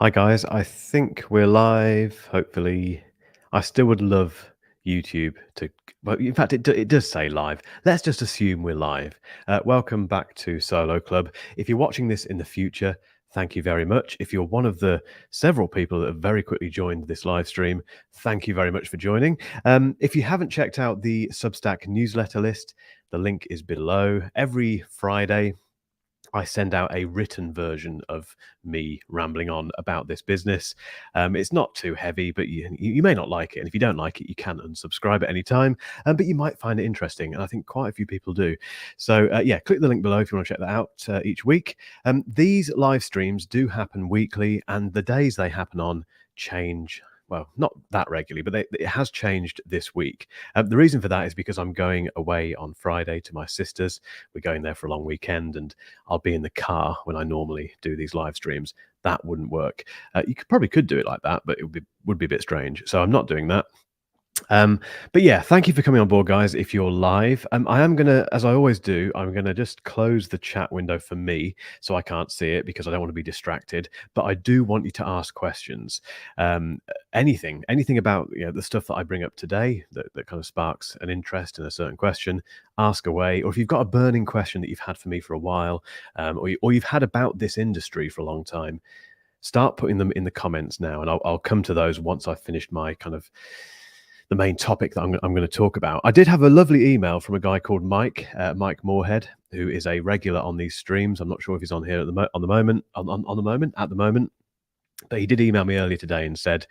Hi guys, I think we're live. Hopefully, I still would love YouTube to. Well, in fact, it does say live. Let's just assume we're live. Welcome back to Solo Club. If you're watching this in the future, thank you very much. If you're one of the several people that have very quickly joined this live stream, thank you very much for joining. If you haven't checked out the Substack newsletter list, the link is below. Every Friday, I send out a written version of me rambling on about this business. It's not too heavy, but you may not like it. And if you don't like it, you can unsubscribe at any time. But you might find it interesting. And I think quite a few people do. So yeah, click the link below if you want to check that out each week. These live streams do happen weekly, and the days they happen on change. Well, not that regularly, but it has changed this week. The reason for that is because I'm going away on Friday to my sister's. We're going there for a long weekend, and I'll be in the car when I normally do these live streams. That wouldn't work. You probably could do it like that, but it would be a bit strange. So I'm not doing that. But yeah, thank you for coming on board, guys. If you're live, I am gonna, as I always do, I'm gonna just close the chat window for me so I can't see it because I don't want to be distracted. But I do want you to ask questions. Anything about the stuff that I bring up today that kind of sparks an interest in a certain question. Ask away, or if you've got a burning question that you've had for me for a while, or you've had about this industry for a long time, start putting them in the comments now, and I'll come to those once I've finished my kind of the main topic that I'm going to talk about. I did have a lovely email from a guy called Mike Moorhead, who is a regular on these streams. I'm not sure if he's on here at the moment. But he did email me earlier today and said,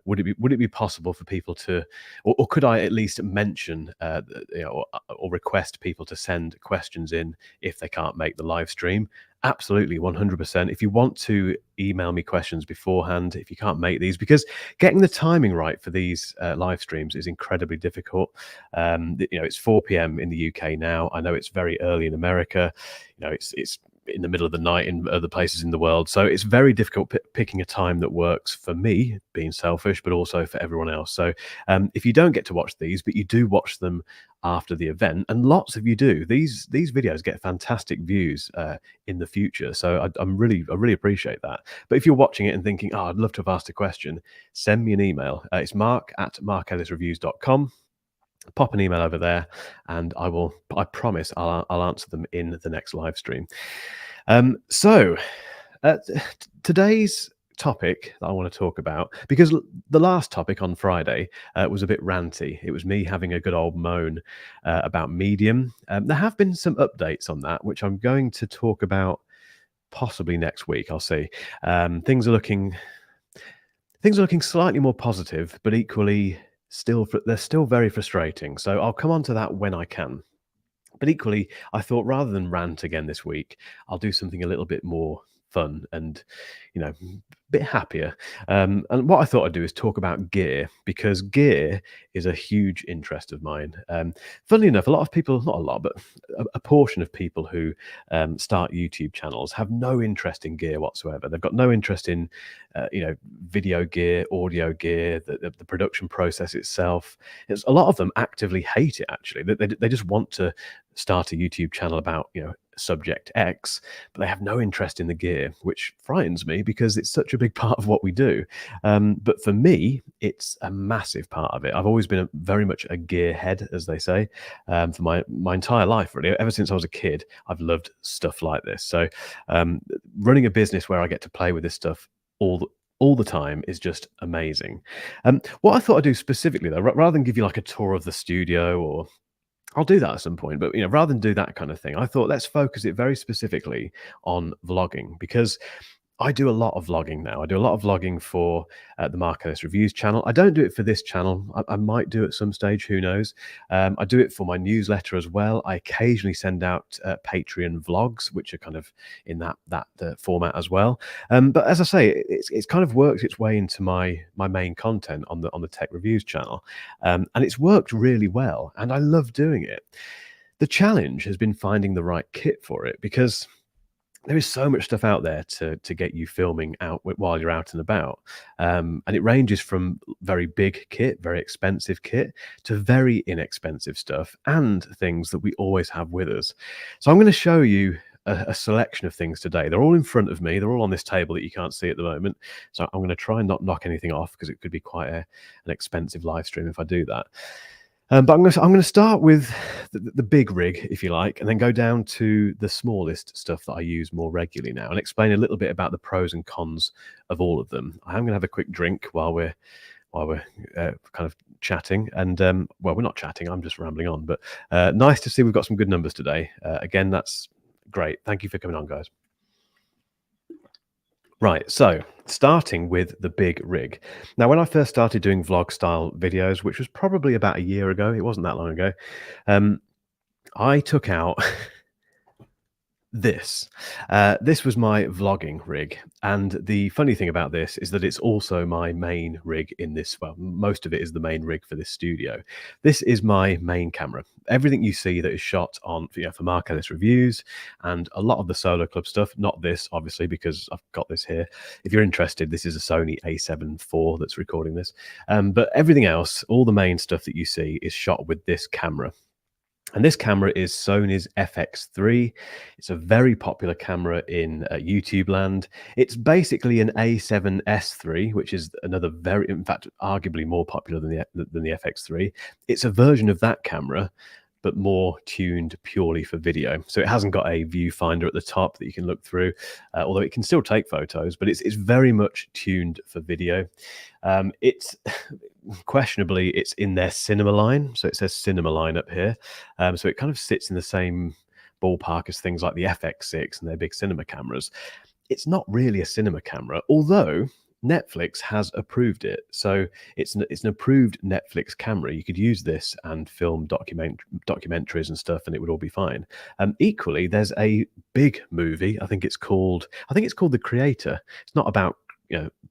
would it be possible for people to, or could I at least mention, or request people to send questions in if they can't make the live stream? Absolutely, 100%. If you want to email me questions beforehand, if you can't make these, because getting the timing right for these live streams is incredibly difficult. It's 4 p.m. in the UK now. I know it's very early in America. It's in the middle of the night in other places in the world. So it's very difficult picking a time that works for me, being selfish, but also for everyone else. So if you don't get to watch these, but you do watch them after the event, and lots of you do, these videos get fantastic views in the future. So I really appreciate that. But if you're watching it and thinking, oh, I'd love to have asked a question, send me an email. It's mark@markellisreviews.com. Pop an email over there, and I promise I'll answer them in the next live stream. So today's topic that I want to talk about, because the last topic on Friday was a bit ranty. It was me having a good old moan about Medium. There have been some updates on that, which I'm going to talk about possibly next week. I'll see. Things are looking slightly more positive, but equally they're still very frustrating. So I'll come on to that when I can. But equally, I thought rather than rant again this week, I'll do something a little bit more fun and, a bit happier. And what I thought I'd do is talk about gear, because gear is a huge interest of mine. Funnily enough, a lot of people, not a lot, but a portion of people who start YouTube channels have no interest in gear whatsoever. They've got no interest in, video gear, audio gear, the production process itself. A lot of them actively hate it, actually. They just want to start a YouTube channel about, subject X, but they have no interest in the gear, which frightens me because it's such a big part of what we do. But for me, it's a massive part of it. I've always been very much a gearhead, as they say, for my entire life, really. Ever since I was a kid, I've loved stuff like this. So running a business where I get to play with this stuff all the time is just amazing. What I thought I'd do specifically, though, rather than give you like a tour of the studio, or I'll do that at some point, but rather than do that kind of thing, I thought let's focus it very specifically on vlogging, because I do a lot of vlogging now. I do a lot of vlogging for the Mark Ellis Reviews channel. I don't do it for this channel. I might do at some stage, who knows. I do it for my newsletter as well. I occasionally send out Patreon vlogs, which are kind of in that format as well. But as I say, it's kind of worked its way into my main content on the Tech Reviews channel, and it's worked really well, and I love doing it. The challenge has been finding the right kit for it, because there is so much stuff out there to get you filming out while you're out and about. And it ranges from very big kit, very expensive kit, to very inexpensive stuff and things that we always have with us. So I'm going to show you a selection of things today. They're all in front of me. They're all on this table that you can't see at the moment. So I'm going to try and not knock anything off because it could be quite an expensive live stream if I do that. But I'm going to start with the big rig, if you like, and then go down to the smallest stuff that I use more regularly now, and explain a little bit about the pros and cons of all of them. I'm going to have a quick drink while we're kind of chatting, and well, we're not chatting. I'm just rambling on, but nice to see we've got some good numbers today. Again, that's great. Thank you for coming on, guys. Right, so starting with the big rig. Now, when I first started doing vlog style videos, which was probably about a year ago, it wasn't that long ago, I took out this. This was my vlogging rig, and the funny thing about this is that it's also my main rig in this. Well, most of it is the main rig for this studio. This is my main camera. Everything you see that is shot on, for Mark Ellis reviews and a lot of the Solo Club stuff. Not this, obviously, because I've got this here. If you're interested, this is a Sony A7 IV that's recording this. But everything else, all the main stuff that you see, is shot with this camera. And this camera is Sony's FX3. It's a very popular camera in YouTube land. It's basically an A7S III, which is another in fact, arguably more popular than the FX3. It's a version of that camera, but more tuned purely for video. So it hasn't got a viewfinder at the top that you can look through, although it can still take photos, but it's very much tuned for video. It's questionably, it's in their cinema line. So it says cinema line up here. So it kind of sits in the same ballpark as things like the FX6 and their big cinema cameras. It's not really a cinema camera, although Netflix has approved it. So it's an approved Netflix camera. You could use this and film documentaries and stuff, and it would all be fine. Equally, there's a big movie. I think it's called The Creator. It's not about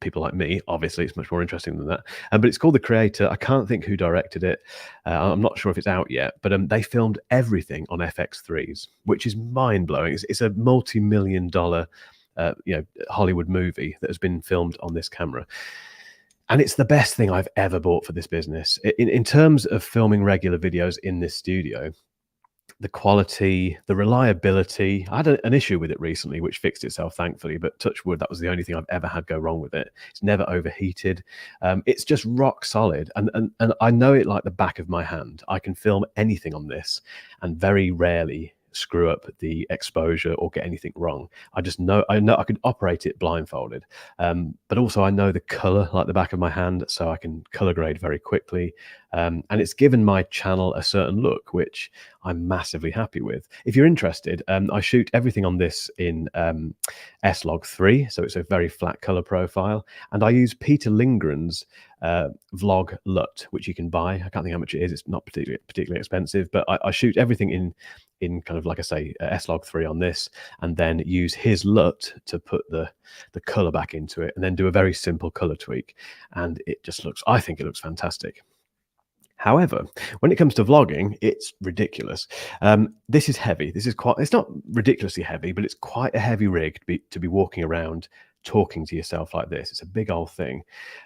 people like me. Obviously, it's much more interesting than that. But it's called The Creator. I can't think who directed it. I'm not sure if it's out yet. But they filmed everything on FX3s, which is mind blowing. It's a multi-million-dollar Hollywood movie that has been filmed on this camera. And it's the best thing I've ever bought for this business. In terms of filming regular videos in this studio, the quality, the reliability. I had an issue with it recently, which fixed itself, thankfully, but touch wood, that was the only thing I've ever had go wrong with it. It's never overheated. It's just rock solid. And I know it like the back of my hand. I can film anything on this and very rarely screw up the exposure or get anything wrong. I know I could operate it blindfolded, but also I know the color like the back of my hand, so I can color grade very quickly, and it's given my channel a certain look, which I'm massively happy with. If you're interested, I shoot everything on this in S-Log3, so it's a very flat color profile, and I use Peter Lindgren's vlog LUT, which you can buy. I can't think how much it is. It's not particularly expensive, but I shoot everything in kind of, like I say, S-Log3 on this, and then use his LUT to put the color back into it, and then do a very simple color tweak, and it just looks, I think it looks fantastic. However, when it comes to vlogging, it's ridiculous. This is heavy. It's not ridiculously heavy, but it's quite a heavy rig to be walking around talking to yourself like this. It's a big old thing.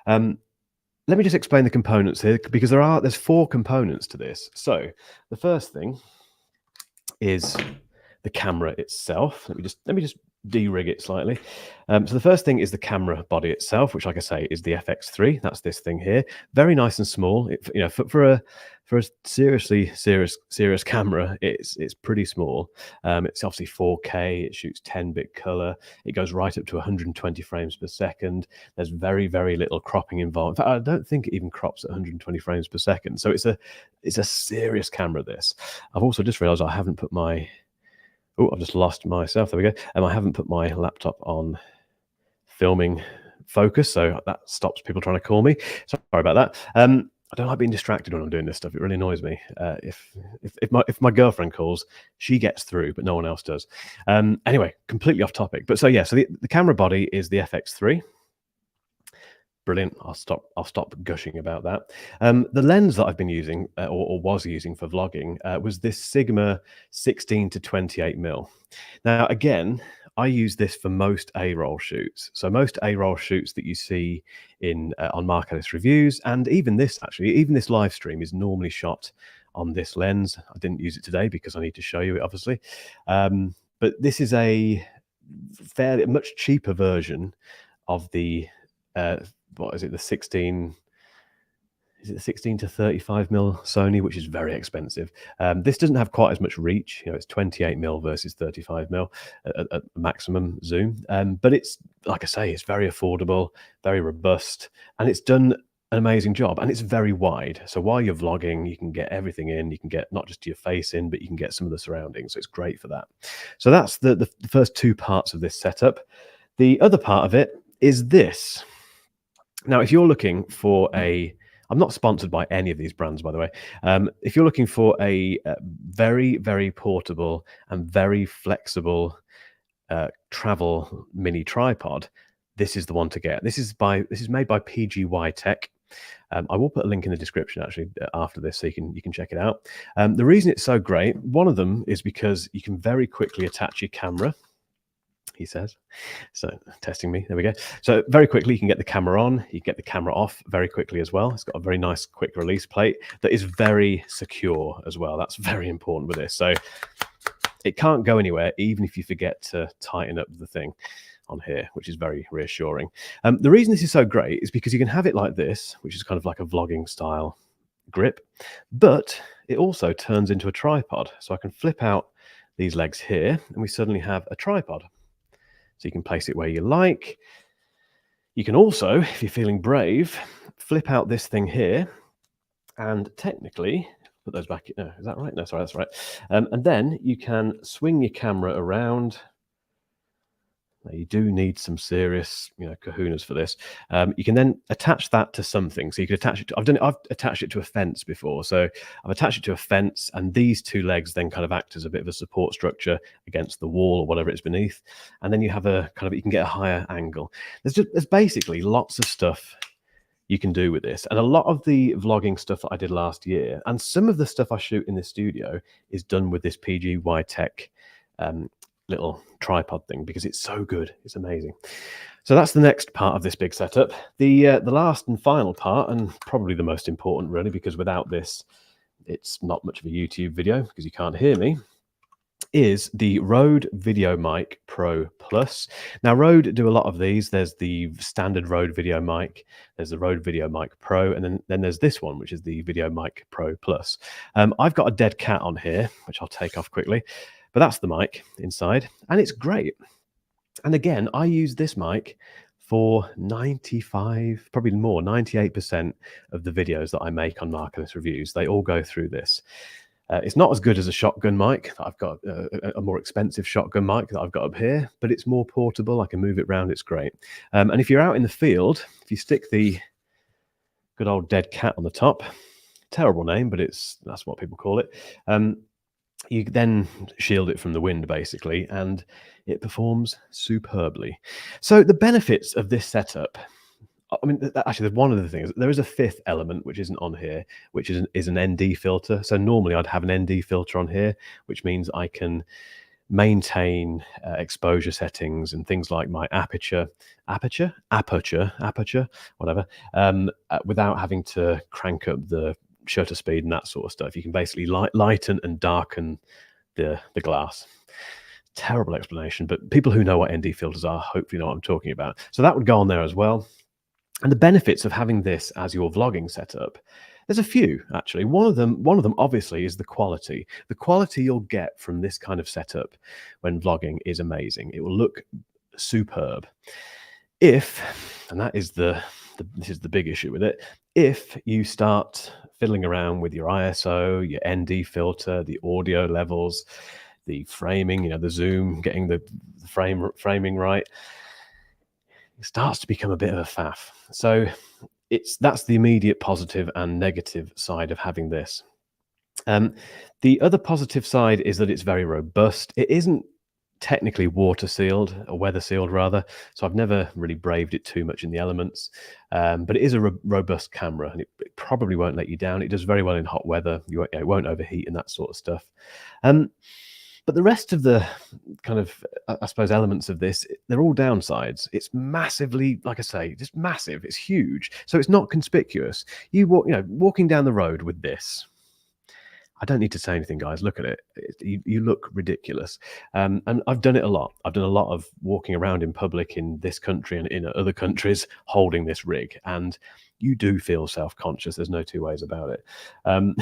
Let me just explain the components here, because there's 4 components to this. So the first thing is the camera itself. Let me just de-rig it slightly. So the first thing is the camera body itself, which, like I say, is the FX3. That's this thing here. Very nice and small. For a seriously serious camera, it's pretty small. It's obviously 4K. It shoots 10-bit color. It goes right up to 120 frames per second. There's very, very little cropping involved. In fact, I don't think it even crops at 120 frames per second. So it's a serious camera, this. I've also just realized I haven't put my... Oh, I've just lost myself. There we go. I haven't put my laptop on filming focus, so that stops people trying to call me. Sorry about that. I don't like being distracted when I'm doing this stuff. It really annoys me. If my girlfriend calls, she gets through, but no one else does. Anyway, completely off topic. But so the camera body is the FX3. Brilliant. I'll stop gushing about that. The lens that I've been using or was using for vlogging was this Sigma 16 to 28mm. Now, again, I use this for most A-roll shoots. So most A-roll shoots that you see on Mark Ellis reviews, and even this live stream is normally shot on this lens. I didn't use it today because I need to show you it, obviously. But this is a fairly much cheaper version of the uh, what is it? The 16 is it the 16 to 35 mil Sony, which is very expensive. This doesn't have quite as much reach. You know, it's 28 mil versus 35 mil at maximum zoom. But it's like I say, it's very affordable, very robust, and it's done an amazing job. And it's very wide. So while you're vlogging, you can get everything in. You can get not just your face in, but you can get some of the surroundings. So it's great for that. So that's the first two parts of this setup. The other part of it is this. Now, if you're looking for I'm not sponsored by any of these brands, by the way. If you're looking for a very, very portable and very flexible travel mini tripod, this is the one to get. This is made by PGY Tech. I will put a link in the description actually after this, so you can check it out. The reason it's so great, one of them is because you can very quickly attach your camera. He says. So testing me. There we go. So very quickly, you can get the camera on. You get the camera off very quickly as well. It's got a very nice quick release plate that is very secure as well. That's very important with this. So it can't go anywhere, even if you forget to tighten up the thing on here, which is very reassuring. The reason this is so great is because you can have it like this, which is kind of like a vlogging style grip, but it also turns into a tripod. So I can flip out these legs here, and we suddenly have a tripod. So you can place it where you like. You can also, if you're feeling brave, flip out this thing here and technically put those back. No, is that right? No, sorry, that's right. And then you can swing your camera around. Now, you do need some serious, kahunas for this. You can then attach that to something. So you can attach it to, I've attached it to a fence before. So I've attached it to a fence, and these two legs then kind of act as a bit of a support structure against the wall or whatever it's beneath. And then you have you can get a higher angle. There's basically lots of stuff you can do with this. And a lot of the vlogging stuff that I did last year, and some of the stuff I shoot in this studio, is done with this PGY Tech little tripod thing, because it's so good. It's amazing. So that's the next part of this big setup. The last and final part, and probably the most important really, because without this it's not much of a YouTube video because you can't hear me, is the Rode Video Mic Pro Plus. Now, Rode do a lot of these. There's the standard Rode Video Mic, there's the Rode Video Mic Pro, and then there's this one, which is the Video Mic Pro Plus. I've got a dead cat on here, which I'll take off quickly, but that's the mic inside, and it's great. And again, I use this mic for 95, probably more, 98% of the videos that I make on Marketless Reviews. They all go through this. It's not as good as a shotgun mic. I've got a more expensive shotgun mic that I've got up here, but it's more portable. I can move it around. It's great. And if you're out in the field, if you stick the good old dead cat on the top, terrible name, but that's what people call it. You then shield it from the wind, basically, and it performs superbly. So the benefits of this setup, I mean, actually, there's one of the things. There is a fifth element which isn't on here, which is an ND filter. So normally I'd have an ND filter on here, which means I can maintain exposure settings and things like my aperture, whatever, without having to crank up the shutter speed and that sort of stuff. You can basically lighten and darken the glass. Terrible explanation, but people who know what ND filters are hopefully know what I'm talking about. So that would go on there as well. And the benefits of having this as your vlogging setup, there's a few actually. One of them obviously is the quality. The quality you'll get from this kind of setup when vlogging is amazing. It will look superb. And that is this is the big issue with it, if you start fiddling around with your ISO, your ND filter, the audio levels, the framing, the zoom, getting the framing right, it starts to become a bit of a faff. So that's the immediate positive and negative side of having this. The other positive side is that it's very robust. It isn't technically water sealed, or weather sealed rather, so I've never really braved it too much in the elements, but it is a robust camera, and it probably won't let you down. It does very well in hot weather. It won't overheat and that sort of stuff. But the rest of the kind of, I suppose, elements of this, they're all downsides. It's massively, like I say, just massive. It's huge, so it's not conspicuous. Walking down the road with this, I don't need to say anything, guys. Look at it. You look ridiculous. And I've done it a lot. I've done a lot of walking around in public in this country and in other countries holding this rig. And you do feel self-conscious. There's no two ways about it. Um,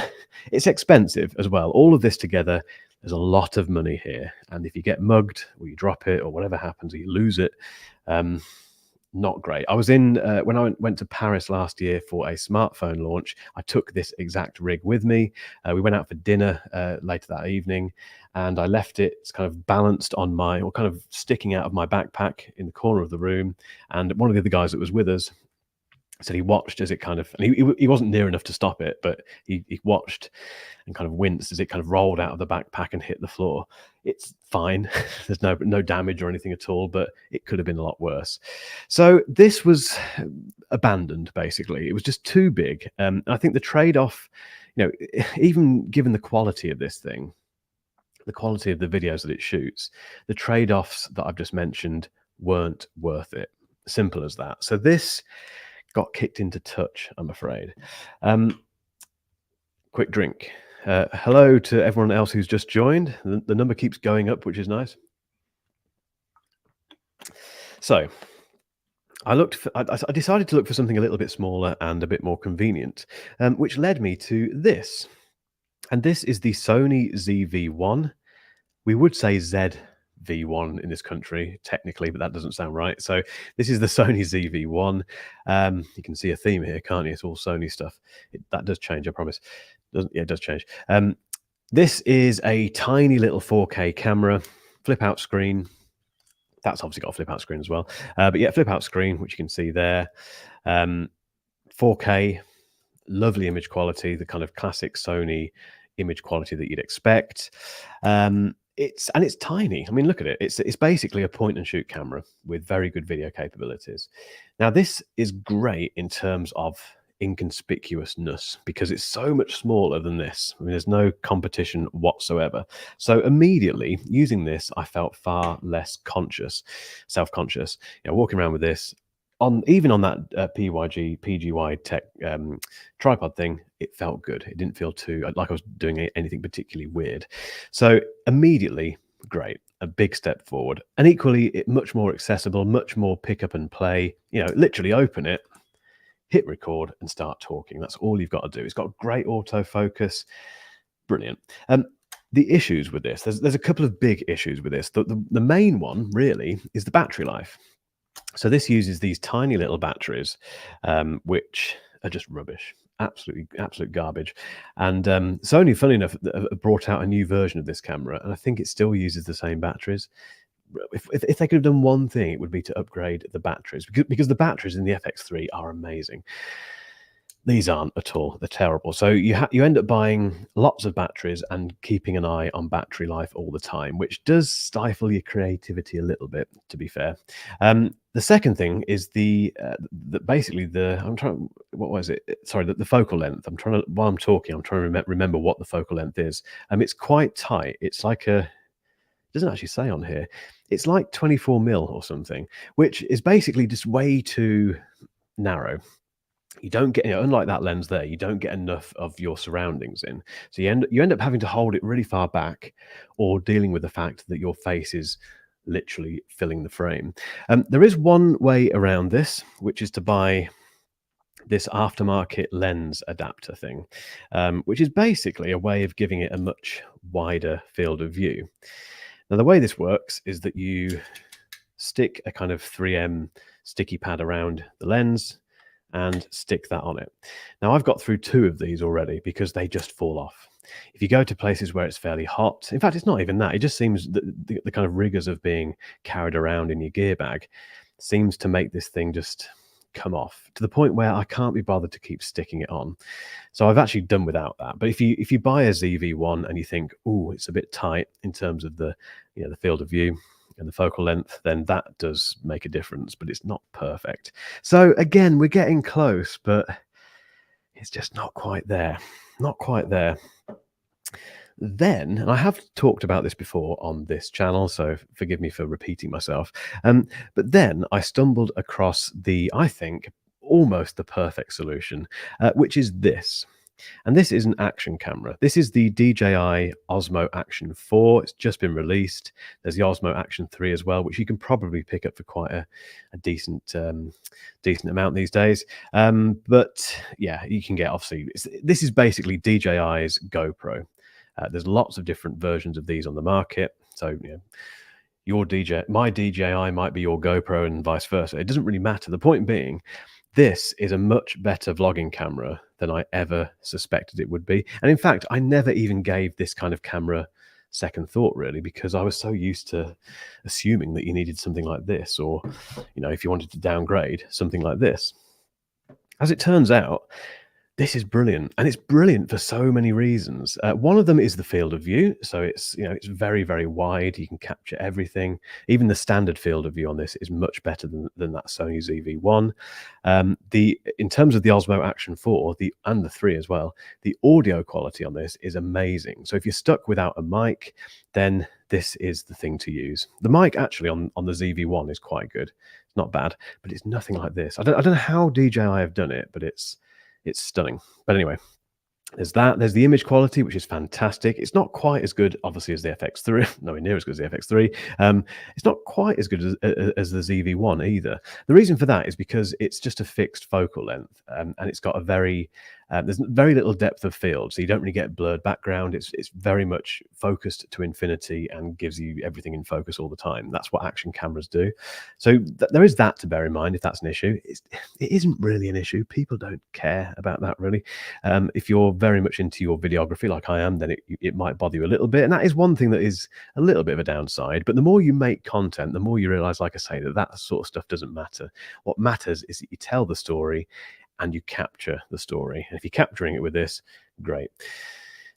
it's expensive as well. All of this together, there's a lot of money here. And if you get mugged or you drop it or whatever happens or you lose it, um, not great. I was in when I went to Paris last year for a smartphone launch. I took this exact rig with me. We went out for dinner later that evening, and I left it kind of balanced on my, or kind of sticking out of my backpack in the corner of the room. And one of the other guys that was with us said he watched as it kind of, and he wasn't near enough to stop it, but he watched and kind of winced as it kind of rolled out of the backpack and hit the floor. It's fine. There's no damage or anything at all, but it could have been a lot worse. So this was abandoned, basically. It was just too big. I think the trade-off, even given the quality of this thing, the quality of the videos that it shoots, the trade-offs that I've just mentioned weren't worth it. Simple as that. So this got kicked into touch, I'm afraid. Quick drink. Hello to everyone else who's just joined. The number keeps going up, which is nice. So I decided to look for something a little bit smaller and a bit more convenient, which led me to this. And this is the Sony ZV-1. We would say ZV-1 in this country, technically, but that doesn't sound right. So this is the Sony ZV-1. You can see a theme here, can't you? It's all Sony stuff. That does change, I promise. It does change. This is a tiny little 4K camera, flip out screen. That's obviously got a flip out screen as well. But yeah, flip out screen, which you can see there. 4K, lovely image quality, the kind of classic Sony image quality that you'd expect. It's tiny. I mean, look at it. It's basically a point and shoot camera with very good video capabilities. Now, this is great in terms of inconspicuousness because it's so much smaller than this. I mean, there's no competition whatsoever. So immediately using this, I felt far less self-conscious. Walking around with this even on that PGY Tech tripod thing, it felt good. It didn't feel too like I was doing anything particularly weird. So immediately, great, a big step forward, and equally much more accessible, much more pick up and play. Literally open it, hit record and start talking. That's all you've got to do. It's got great autofocus. Brilliant. The issues with this, there's a couple of big issues with this. The main one really is the battery life. So this uses these tiny little batteries, which are just rubbish, absolute garbage. And Sony, funny enough, brought out a new version of this camera, and I think it still uses the same batteries. If they could have done one thing, it would be to upgrade the batteries, because the batteries in the FX3 are amazing. These aren't at all. They're terrible. So you end up buying lots of batteries and keeping an eye on battery life all the time, which does stifle your creativity a little bit, to be fair. The second thing is the focal length. While I'm talking, I'm trying to remember what the focal length is. It's quite tight. It's like it doesn't actually say on here. It's like 24 mil or something, which is basically just way too narrow. You don't get, unlike that lens there, you don't get enough of your surroundings in. So you end up having to hold it really far back, or dealing with the fact that your face is literally filling the frame. There is one way around this, which is to buy this aftermarket lens adapter thing, which is basically a way of giving it a much wider field of view. Now, the way this works is that you stick a kind of 3M sticky pad around the lens and stick that on it. Now, I've got through 2 of these already because they just fall off. If you go to places where it's fairly hot, in fact, it's not even that. It just seems that the kind of rigors of being carried around in your gear bag seems to make this thing just come off to the point where I can't be bothered to keep sticking it on. So I've actually done without that. But if you buy a ZV-1 and you think, oh, it's a bit tight in terms of the the field of view and the focal length, then that does make a difference, but it's not perfect. So again, we're getting close, but it's just not quite there. Not quite there. Then, and I have talked about this before on this channel, so forgive me for repeating myself, but then I stumbled across I think, almost the perfect solution, which is this. And this is an action camera. This is the DJI Osmo Action 4. It's just been released. There's the Osmo Action 3 as well, which you can probably pick up for quite a decent decent amount these days. But yeah, you can get, obviously, this is basically DJI's GoPro. There's lots of different versions of these on the market. So, my DJI might be your GoPro and vice versa. It doesn't really matter. The point being, this is a much better vlogging camera than I ever suspected it would be. And in fact, I never even gave this kind of camera second thought, really, because I was so used to assuming that you needed something like this, or, if you wanted to downgrade, something like this. As it turns out, this is brilliant, and it's brilliant for so many reasons. One of them is the field of view. So it's very, very wide. You can capture everything. Even the standard field of view on this is much better than that Sony ZV-1. In terms of the Osmo Action 4, and the 3 as well, the audio quality on this is amazing. So if you're stuck without a mic, then this is the thing to use. The mic actually on the ZV-1 is quite good. It's not bad, but it's nothing like this. I don't know how DJI have done it, but it's stunning. But anyway, there's that. There's the image quality, which is fantastic. It's not quite as good, obviously, as the FX3. Nowhere near as good as the FX3. It's not quite as good as the ZV-1 either. The reason for that is because it's just a fixed focal length, and it's got a there's very little depth of field, so you don't really get blurred background. It's very much focused to infinity and gives you everything in focus all the time. That's what action cameras do. So there is that to bear in mind if that's an issue. It isn't really an issue. People don't care about that, really. If you're very much into your videography like I am, then it might bother you a little bit. And that is one thing that is a little bit of a downside. But the more you make content, the more you realize, like I say, that sort of stuff doesn't matter. What matters is that you tell the story and you capture the story. And if you're capturing it with this, great.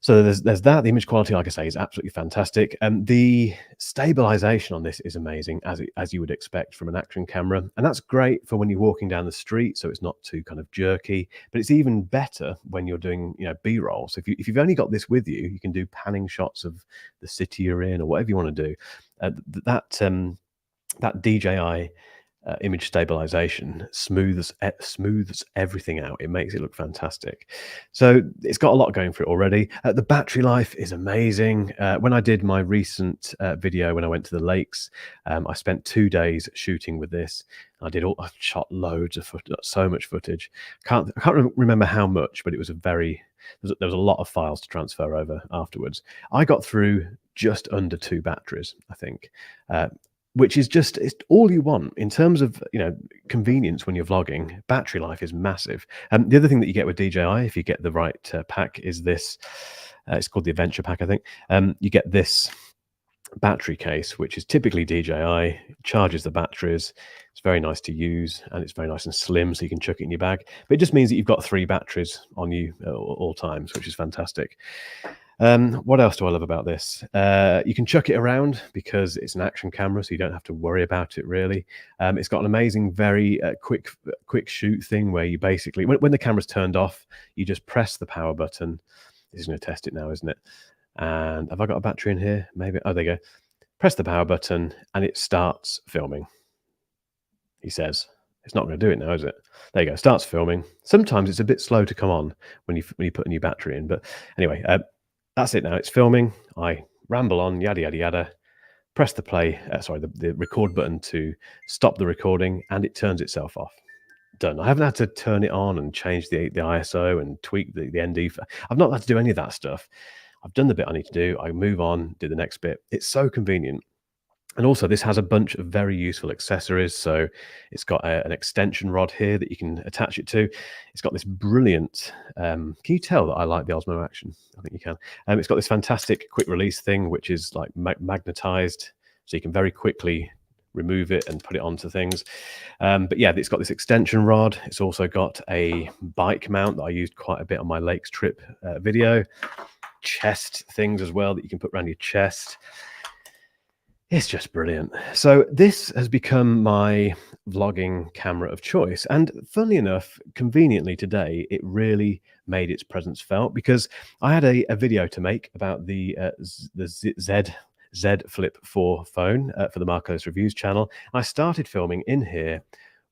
So there's that. The image quality, like I say, is absolutely fantastic. And the stabilization on this is amazing, as you would expect from an action camera. And that's great for when you're walking down the street, so it's not too kind of jerky. But it's even better when you're doing, B-roll. So if you've only got this with you, you can do panning shots of the city you're in or whatever you want to do. That DJI image stabilization smooths everything out. It makes it look fantastic. So it's got a lot going for it already. The battery life is amazing. When I did my recent video when I went to the lakes, I spent 2 days shooting with this. I shot loads of footage, so much footage. I can't remember how much, but it was there was a lot of files to transfer over afterwards. I got through just under 2 batteries, I think. Which is it's all you want in terms of convenience when you're vlogging. Battery life is massive. The other thing that you get with DJI, if you get the right pack, is this. It's called the Adventure Pack, I think. You get this battery case, which is typically DJI. It charges the batteries. It's very nice to use, and it's very nice and slim, so you can chuck it in your bag. But it just means that you've got 3 batteries on you at all times, which is fantastic. What else do I love about this? You can chuck it around because it's an action camera, so you don't have to worry about it really. It's got an amazing, very quick shoot thing where you basically, when the camera's turned off, you just press the power button. This is going to test it now, isn't it? And have I got a battery in here? Maybe. Oh, there you go. Press the power button and it starts filming. He says. It's not going to do it now, is it? There you go. Starts filming. Sometimes it's a bit slow to come on when you put a new battery in. But anyway, that's it now. It's filming. I ramble on, yada, yada, yada. Press the the record button to stop the recording, and it turns itself off. Done. I haven't had to turn it on and change the ISO and tweak the ND. I've not had to do any of that stuff. I've done the bit I need to do. I move on, do the next bit. It's so convenient. And also, this has a bunch of very useful accessories. So it's got an extension rod here that you can attach it to. It's got this brilliant, can you tell that I like the Osmo Action? I think you can. It's got this fantastic quick release thing, which is like magnetized. So you can very quickly remove it and put it onto things. But yeah, it's got this extension rod. It's also got a bike mount that I used quite a bit on my lakes trip video. Chest things as well that you can put around your chest. It's just brilliant. So this has become my vlogging camera of choice. And funnily enough, conveniently today, it really made its presence felt because I had a video to make about the Z Flip 4 phone for the Marcos Reviews channel. I started filming in here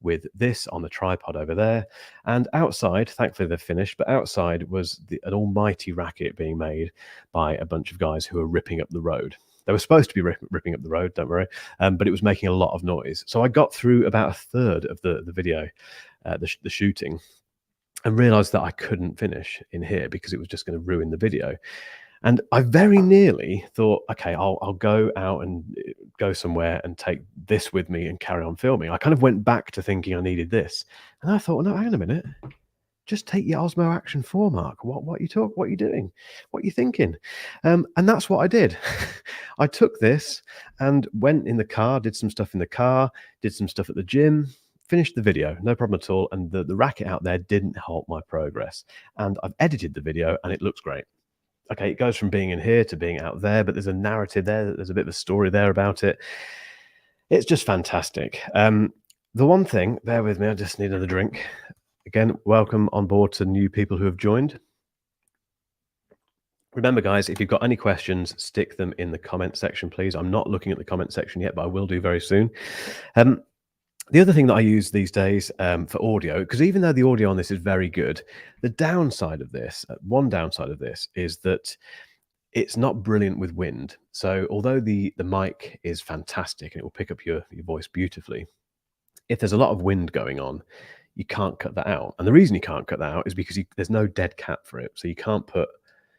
with this on the tripod over there. And outside, thankfully they're finished, but outside was an almighty racket being made by a bunch of guys who were ripping up the road. They were supposed to be ripping up the road, don't worry, but it was making a lot of noise. So I got through about a third of the video, the shooting, and realized that I couldn't finish in here because it was just going to ruin the video. And I very nearly thought, okay, I'll go out and go somewhere and take this with me and carry on filming. I kind of went back to thinking I needed this. And I thought, no, hang on a minute. Just take your Osmo Action 4, Mark. What you talk? What are you doing? What are you thinking? And that's what I did. I took this and went in the car, did some stuff in the car, did some stuff at the gym, finished the video, no problem at all. And the racket out there didn't halt my progress. And I've edited the video and it looks great. Okay, it goes from being in here to being out there, but there's a narrative there. There's a bit of a story there about it. It's just fantastic. The one thing, bear with me, I just need another drink. Again, welcome on board to new people who have joined. Remember, guys, if you've got any questions, stick them in the comment section, please. I'm not looking at the comment section yet, but I will do very soon. The other thing that I use these days for audio, because even though the audio on this is very good, the downside of this, one downside of this is that it's not brilliant with wind. So although the mic is fantastic and it will pick up your voice beautifully, if there's a lot of wind going on, you can't cut that out. And the reason you can't cut that out is because there's no dead cat for it. So you can't put,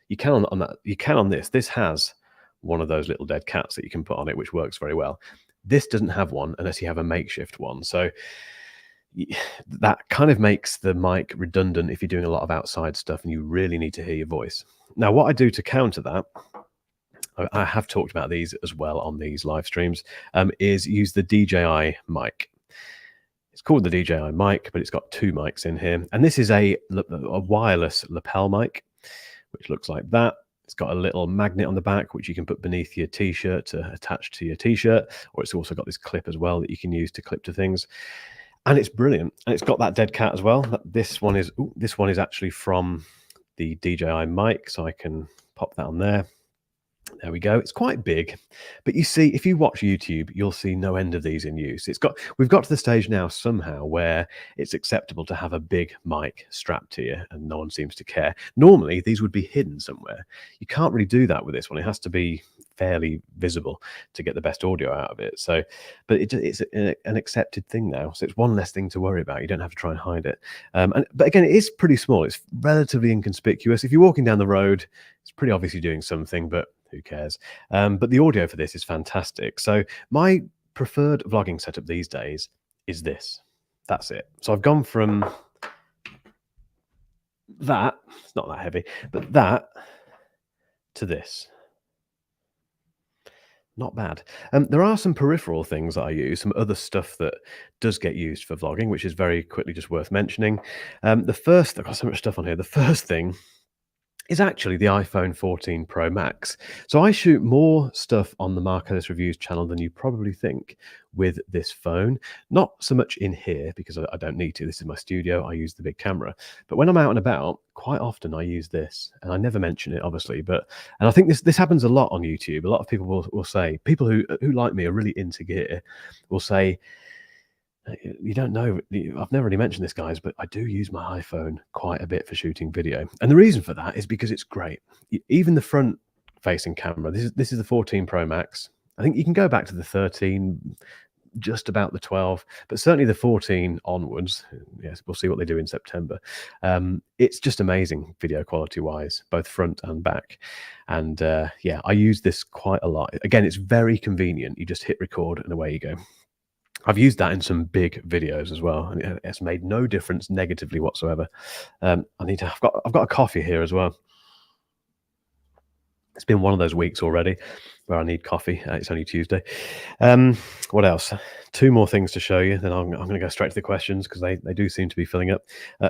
you can on this. This has one of those little dead cats that you can put on it, which works very well. This doesn't have one unless you have a makeshift one. So that kind of makes the mic redundant if you're doing a lot of outside stuff and you really need to hear your voice. Now, what I do to counter that, I have talked about these as well on these live streams, is use the DJI mic. It's called the DJI mic, but it's got two mics in here. And this is a wireless lapel mic, which looks like that. It's got a little magnet on the back, which you can put beneath your t-shirt to attach to your t-shirt, or it's also got this clip as well that you can use to clip to things. And it's brilliant. And it's got that dead cat as well. This one is actually from the DJI mic, so I can pop that on there. There we go. It's quite big, but you see, if you watch YouTube, you'll see no end of these in use. We've got to the stage now somehow where it's acceptable to have a big mic strapped to you and no one seems to care. Normally, these would be hidden somewhere. You can't really do that with this one. It has to be fairly visible to get the best audio out of it. So, but it's an accepted thing now. So it's one less thing to worry about. You don't have to try and hide it. But again, it is pretty small. It's relatively inconspicuous. If you're walking down the road, it's pretty obviously doing something, but who cares? But the audio for this is fantastic. So my preferred vlogging setup these days is this. That's it. So I've gone from that, it's not that heavy, but that to this. Not bad. There are some peripheral things that I use, some other stuff that does get used for vlogging, which is very quickly just worth mentioning. I've got so much stuff on here. The first thing is actually the iPhone 14 Pro Max. So I shoot more stuff on the Mark Ellis Reviews channel than you probably think with this phone. Not so much in here because I don't need to. This is my studio. I use the big camera. But when I'm out and about, quite often I use this. And I never mention it, obviously. And I think this happens a lot on YouTube. A lot of people will say, people who like me are really into gear, will say, you don't know, I've never really mentioned this, guys, but I do use my iPhone quite a bit for shooting video. And the reason for that is because it's great. Even the front facing camera, this is the 14 Pro Max. I think you can go back to the 13, just about the 12, but certainly the 14 onwards. Yes, we'll see what they do in September. It's just amazing video quality wise, both front and back. And yeah, I use this quite a lot. Again, it's very convenient. You just hit record and away you go. I've used that in some big videos as well, and it's made no difference negatively whatsoever. I've got a coffee here as well. It's been one of those weeks already where I need coffee. It's only Tuesday. What else? Two more things to show you, then I'm going to go straight to the questions because they do seem to be filling up.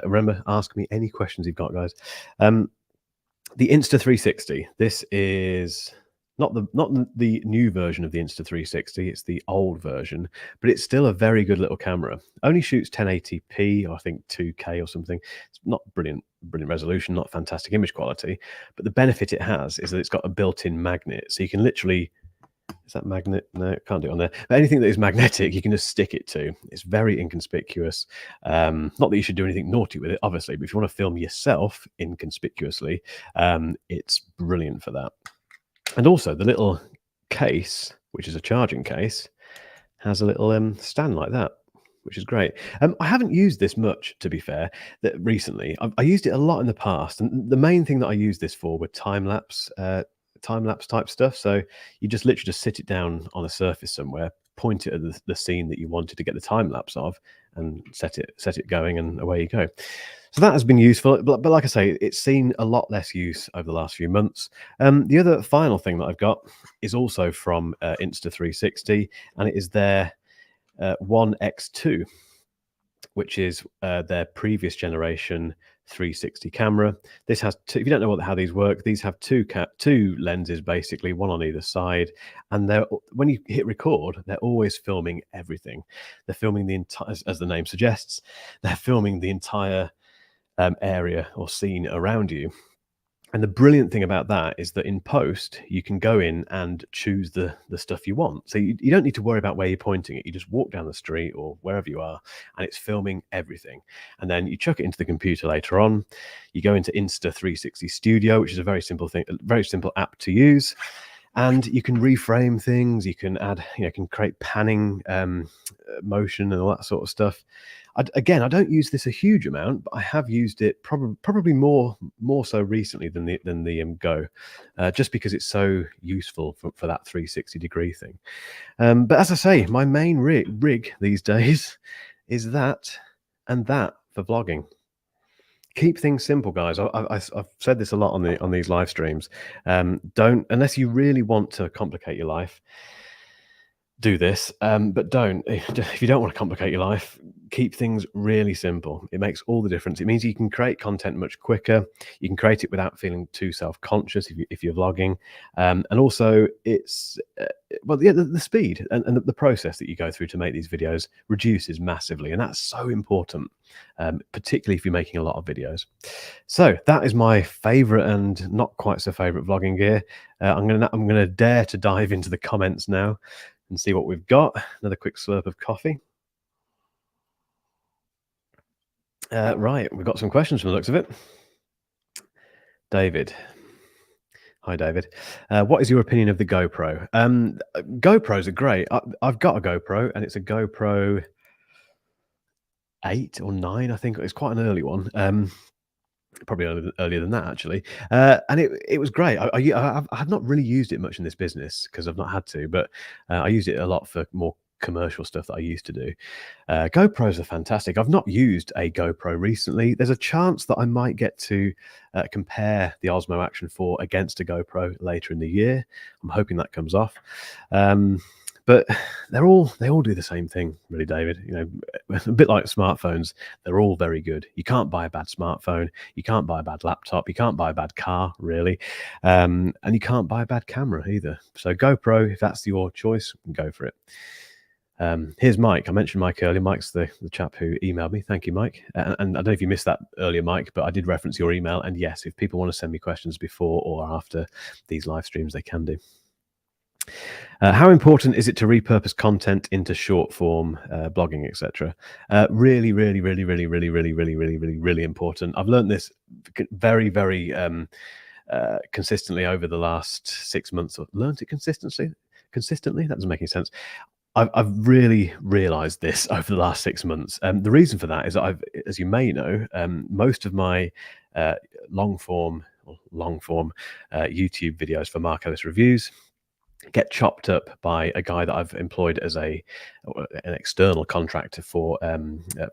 Remember, ask me any questions you've got, guys. The Insta360. This is not the new version of the Insta360. It's the old version, but it's still a very good little camera. Only shoots 1080p, or I think 2K or something. It's not brilliant resolution, not fantastic image quality, but the benefit it has is that it's got a built-in magnet, so you can literally Is that magnet? No, can't do it on there. But anything that is magnetic, you can just stick it to. It's very inconspicuous. Not that you should do anything naughty with it, obviously, but if you want to film yourself inconspicuously, it's brilliant for that. And also the little case, which is a charging case, has a little stand like that, which is great. I haven't used this much, to be fair, that recently. I used it a lot in the past, and the main thing that I used this for were time lapse type stuff. So you just literally just sit it down on a surface somewhere, point it at the scene that you wanted to get the time lapse of, and set it going, and away you go. So that has been useful, but like I say, it's seen a lot less use over the last few months. The other final thing that I've got is also from Insta360, and it is their One X2, which is their previous generation 360 camera. This has two, if you don't know how these work, these have two lenses, basically, one on either side, and they're, when you hit record, they're always filming everything. They're filming the entire, as the name suggests, they're filming the entire area or scene around you. And the brilliant thing about that is that in post, you can go in and choose the stuff you want. So you don't need to worry about where you're pointing it. You just walk down the street or wherever you are, and it's filming everything. And then you chuck it into the computer later on. You go into Insta360 Studio, which is a very simple thing, a very simple app to use. And you can reframe things. You can add, you can create panning motion and all that sort of stuff. Again, I don't use this a huge amount, but I have used it probably more so recently than the Go, just because it's so useful for that 360-degree thing. But as I say, my main rig these days is that and that for vlogging. Keep things simple, guys. I've said this a lot on these live streams. Don't, unless you really want to complicate your life, do this, but don't. If you don't want to complicate your life, keep things really simple. It makes all the difference. It means you can create content much quicker. You can create it without feeling too self-conscious if you're vlogging, and also it's well, yeah, the speed and the process that you go through to make these videos reduces massively, and that's so important, particularly if you're making a lot of videos. So that is my favorite and not quite so favorite vlogging gear. I'm gonna dare to dive into the comments now and see what we've got. Another quick slurp of coffee. Right, we've got some questions from the looks of it. David. Hi, David. What is your opinion of the GoPro? GoPros are great. I've got a GoPro, and it's a GoPro 8 or 9, I think. It's quite an early one. Probably earlier than that, actually. And it was great. I have not really used it much in this business because I've not had to, but I use it a lot for more commercial stuff that I used to do. GoPros are fantastic. I've not used a GoPro recently. There's a chance that I might get to compare the Osmo Action 4 against a GoPro later in the year. I'm hoping that comes off. But they all do the same thing, really, David. A bit like smartphones, they're all very good. You can't buy a bad smartphone, you can't buy a bad laptop, you can't buy a bad car, really, and you can't buy a bad camera either. So GoPro, if that's your choice, go for it. Here's Mike. I mentioned Mike earlier. Mike's the chap who emailed me. Thank you, Mike. And I don't know if you missed that earlier, Mike, but I did reference your email. And yes, if people want to send me questions before or after these live streams, they can do. How important is it to repurpose content into short form blogging, etc.? Really, really, really, really, really, really, really, really, really, really important. I've learned this very, very consistently over the last 6 months. Learned it consistently. That doesn't make any sense. I've really realised this over the last 6 months. The reason for that is that as you may know, most of my long form YouTube videos for Mark Ellis Reviews get chopped up by a guy that I've employed as an external contractor for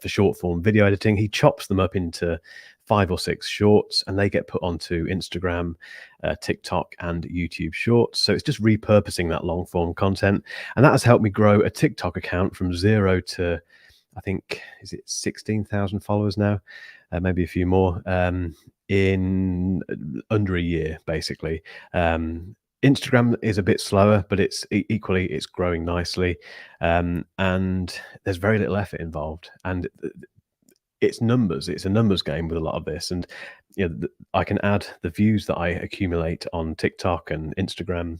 short form video editing. He chops them up into 5 or 6 shorts, and they get put onto Instagram, TikTok, and YouTube Shorts. So it's just repurposing that long form content, and that has helped me grow a TikTok account from 0 to, I think, is it 16,000 followers now, maybe a few more, in under a year, basically. Instagram is a bit slower, but it's growing nicely, and there's very little effort involved, and it's numbers. It's a numbers game with a lot of this, and I can add the views that I accumulate on TikTok and Instagram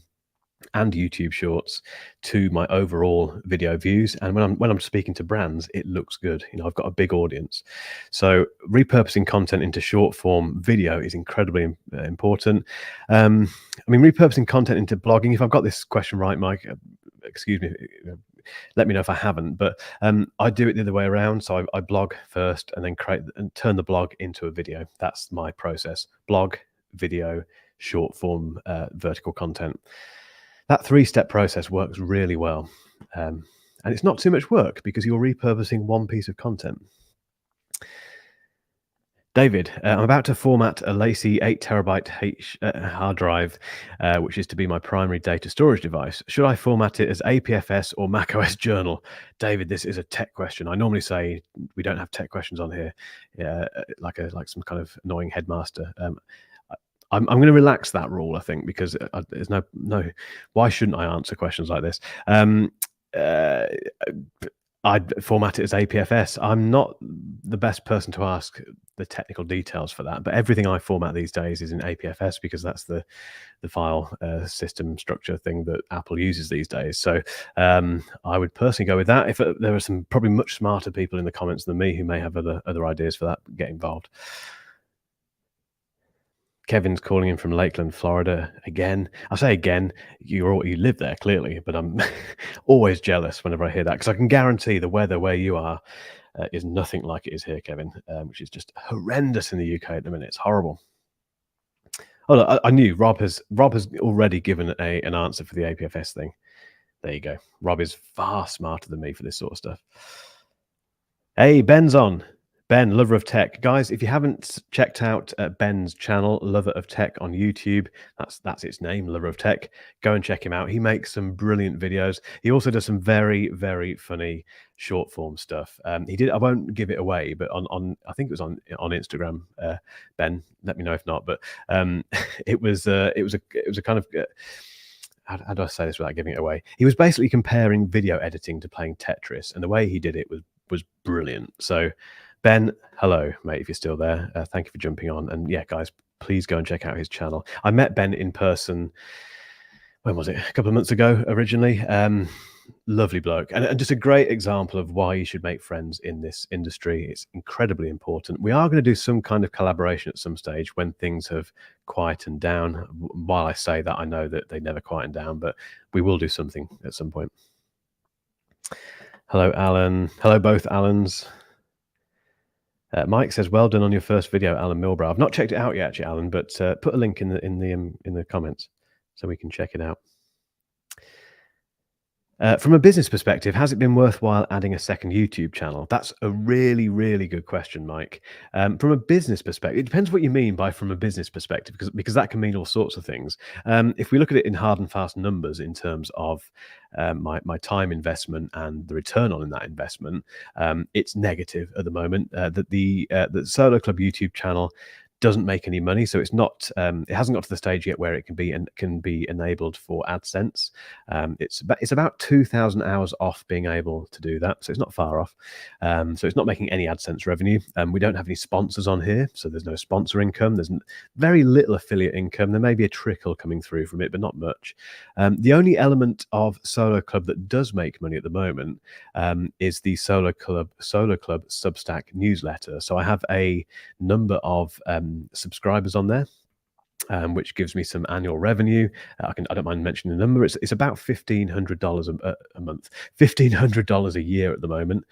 and YouTube Shorts to my overall video views. And when I'm speaking to brands, it looks good. I've got a big audience, so repurposing content into short form video is incredibly important. I mean, repurposing content into blogging. If I've got this question right, Mike, excuse me. Let me know if I haven't, but I do it the other way around. So I blog first and then create and turn the blog into a video. That's my process: blog, video, short form, vertical content. That 3-step process works really well. And it's not too much work because you're repurposing one piece of content. David, I'm about to format a Lacy 8 terabyte hard drive, which is to be my primary data storage device. Should I format it as APFS or macOS Journal? David, this is a tech question. I normally say we don't have tech questions on here, like some kind of annoying headmaster. I'm going to relax that rule, I think, because there's no. Why shouldn't I answer questions like this? I'd format it as APFS. I'm not the best person to ask the technical details for that, but everything I format these days is in APFS because that's the file system structure thing that Apple uses these days. So I would personally go with that. If there are some probably much smarter people in the comments than me who may have other ideas for that, get involved. Kevin's calling in from Lakeland, Florida. Again, I say again, you live there clearly, but I'm always jealous whenever I hear that because I can guarantee the weather where you are is nothing like it is here, Kevin, which is just horrendous in the UK at the minute. It's horrible. Oh, look, I knew Rob has already given an answer for the APFS thing. There you go. Rob is far smarter than me for this sort of stuff. Hey, Ben's on. Ben, Lover of Tech. Guys, if you haven't checked out Ben's channel, Lover of Tech on YouTube, that's its name, Lover of Tech. Go and check him out. He makes some brilliant videos. He also does some very, very funny short form stuff. He did. I won't give it away, but on I think it was on Instagram. Ben, let me know if not. But it was a kind of. How do I say this without giving it away? He was basically comparing video editing to playing Tetris, and the way he did it was brilliant. So, Ben, hello, mate, if you're still there. Thank you for jumping on. And yeah, guys, please go and check out his channel. I met Ben in person, when was it? A couple of months ago, originally. Lovely bloke. And just a great example of why you should make friends in this industry. It's incredibly important. We are going to do some kind of collaboration at some stage when things have quietened down. While I say that, I know that they never quieten down, but we will do something at some point. Hello, Alan. Hello, both Alans. Mike says, "Well done on your first video, Alan Milbrow." I've not checked it out yet, actually, Alan, but put a link in the comments so we can check it out. From a business perspective, has it been worthwhile adding a second YouTube channel? That's a really, really good question, Mike. From a business perspective, it depends what you mean by from a business perspective, because that can mean all sorts of things. If we look at it in hard and fast numbers in terms of my time investment and the return on that investment, it's negative at the moment. That the Solo Club YouTube channel doesn't make any money, so it's not. It hasn't got to the stage yet where it can be enabled for AdSense. It's about 2,000 hours off being able to do that, so it's not far off. So it's not making any AdSense revenue. We don't have any sponsors on here, so there's no sponsor income. There's very little affiliate income. There may be a trickle coming through from it, but not much. The only element of Solo Club that does make money at the moment is the Solo Club Substack newsletter. So I have a number of subscribers on there, which gives me some annual revenue. I don't mind mentioning the number. It's about $1,500 a month, $1,500 a year at the moment.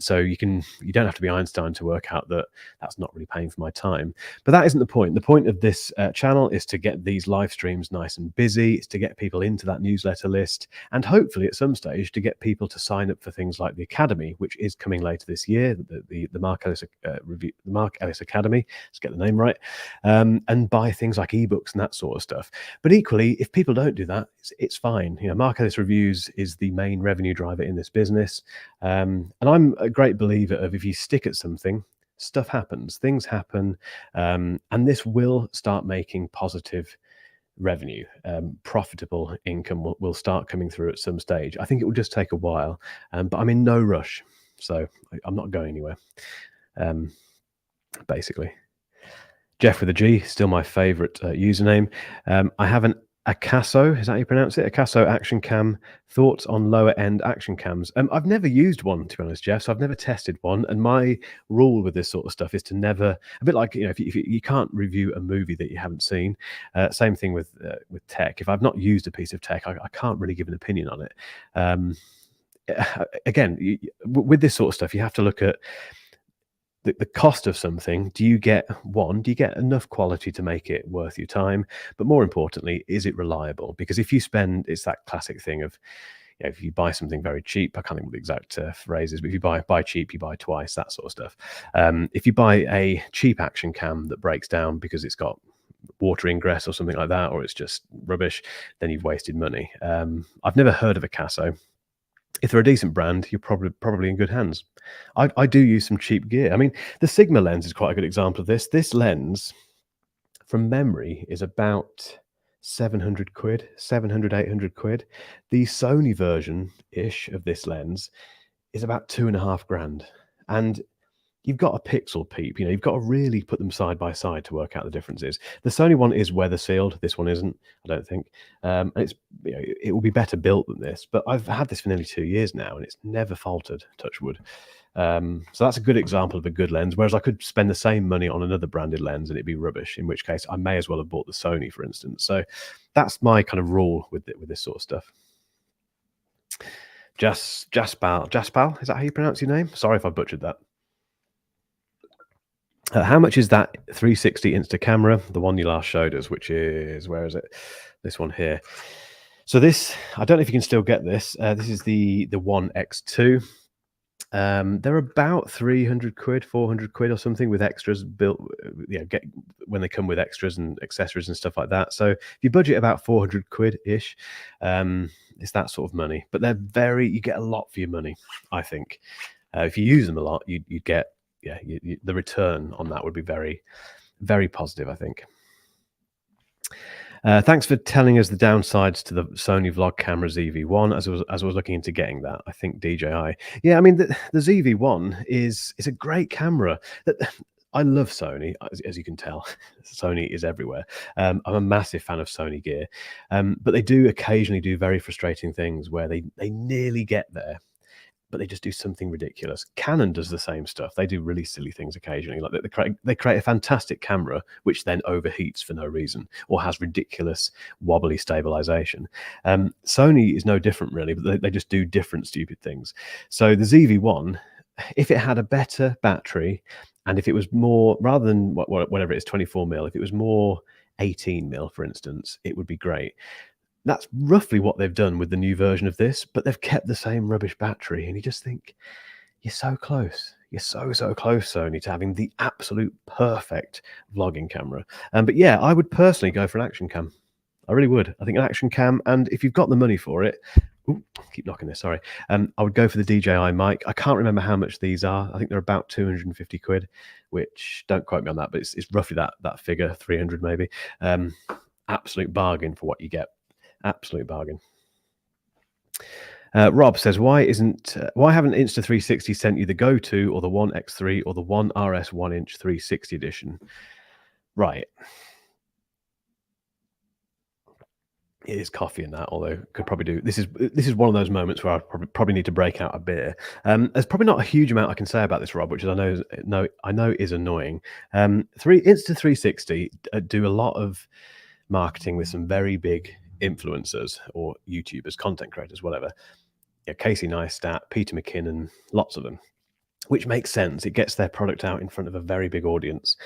So you don't have to be Einstein to work out that that's not really paying for my time. But that isn't the point. The point of this channel is to get these live streams nice and busy. It's to get people into that newsletter list, and hopefully at some stage to get people to sign up for things like the Academy, which is coming later this year. The Mark Ellis review, the Mark Ellis Academy. Let's get the name right, and buy things like ebooks and that sort of stuff. But equally, if people don't do that, it's fine. Mark Ellis Reviews is the main revenue driver in this business, and I'm a great believer of if you stick at something, stuff happens, things happen, and this will start making positive revenue. Profitable income will start coming through at some stage. I think it will just take a while, but I'm in no rush, so I'm not going anywhere, basically. Jeff with a G, still my favorite username. I have an Acaso, is that how you pronounce it? Acaso Action Cam. Thoughts on lower end action cams? I've never used one, to be honest, Jeff. So I've never tested one. And my rule with this sort of stuff is to never, a bit like, if you can't review a movie that you haven't seen. Same thing with tech. If I've not used a piece of tech, I can't really give an opinion on it. Again, with this sort of stuff, you have to look at the cost of something. Do you get enough quality to make it worth your time? But more importantly, is it reliable? Because if you spend, it's that classic thing of, if you buy something very cheap, I can't think of the exact phrases, but if you buy cheap, you buy twice, that sort of stuff. If you buy a cheap action cam that breaks down because it's got water ingress or something like that, or it's just rubbish, then you've wasted money. I've never heard of a Casso. If they're a decent brand, you're probably in good hands. I do use some cheap gear. I mean, the Sigma lens is quite a good example of this. This lens, from memory, is about 700 quid, 700, 800 quid. The Sony version-ish of this lens is about 2.5 grand. And you've got a pixel peep, you've got to really put them side by side to work out the differences. The Sony one is weather sealed. This one isn't, I don't think. And it's, it will be better built than this, but I've had this for nearly 2 years now and it's never faltered, touch wood. So that's a good example of a good lens, whereas I could spend the same money on another branded lens and it'd be rubbish, in which case I may as well have bought the Sony, for instance. So that's my kind of rule with this sort of stuff. Jaspal, is that how you pronounce your name? Sorry if I butchered that. How much is that 360 Insta camera, the one you last showed us, which is, where is it? This one here. So this, I don't know if you can still get this. This is the One X2. They're about 300 quid, 400 quid or something, with extras built, when they come with extras and accessories and stuff like that. So if you budget about 400 quid-ish, it's that sort of money. But you get a lot for your money, I think. If you use them a lot, you get, the return on that would be very, very positive, I think. Thanks for telling us the downsides to the Sony vlog camera ZV-1. As I was looking into getting that, I think DJI. Yeah, I mean the ZV-1 is a great camera. I love Sony, as you can tell. Sony is everywhere. I'm a massive fan of Sony gear, but they do occasionally do very frustrating things where they nearly get there, but they just do something ridiculous. Canon does the same stuff. They do really silly things occasionally. Like they create a fantastic camera, which then overheats for no reason or has ridiculous wobbly stabilization. Sony is no different, really, but they just do different stupid things. So the ZV-1, if it had a better battery, and if it was more, rather than whatever it is, 24 mil, if it was more 18 mil, for instance, it would be great. That's roughly what they've done with the new version of this, but they've kept the same rubbish battery. And you just think, you're so close. You're so close, Sony, to having the absolute perfect vlogging camera. But yeah, I would personally go for an action cam. I really would. I think an action cam, and if you've got the money for it, keep knocking this, sorry. I would go for the DJI mic. I can't remember how much these are. I think they're about 250 quid, which, don't quote me on that, but it's roughly that figure, 300 maybe. Absolute bargain for what you get. Absolute bargain. Rob says, why haven't Insta360 sent you the Go 2 or the One X3 or the One RS 1-inch 360 edition? Right. It is coffee in that, although could probably do. This is one of those moments where I probably need to break out a beer. There's probably not a huge amount I can say about this, Rob, which is I know is annoying. Insta360 do a lot of marketing with some very big influencers or YouTubers, content creators, whatever. Casey Neistat, Peter McKinnon, lots of them, which makes sense. It gets their product out in front of a very big audience.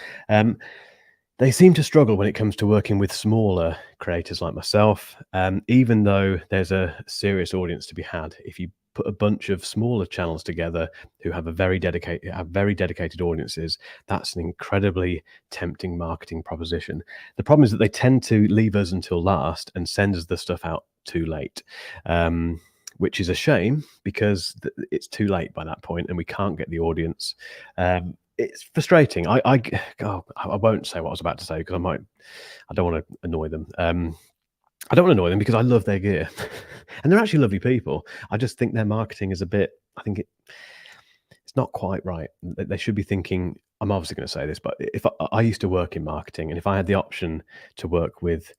They seem to struggle when it comes to working with smaller creators like myself, even though there's a serious audience to be had. If you put a bunch of smaller channels together who have very dedicated audiences, that's an incredibly tempting marketing proposition. The problem is that they tend to leave us until last and send us the stuff out too late, which is a shame because it's too late by that point and we can't get the audience. It's frustrating. I won't say what I was about to say because I don't want to annoy them. I don't want to annoy them because I love their gear and they're actually lovely people. I just think their marketing is it's not quite right. They should be thinking, I'm obviously going to say this, but if I used to work in marketing and if I had the option to work with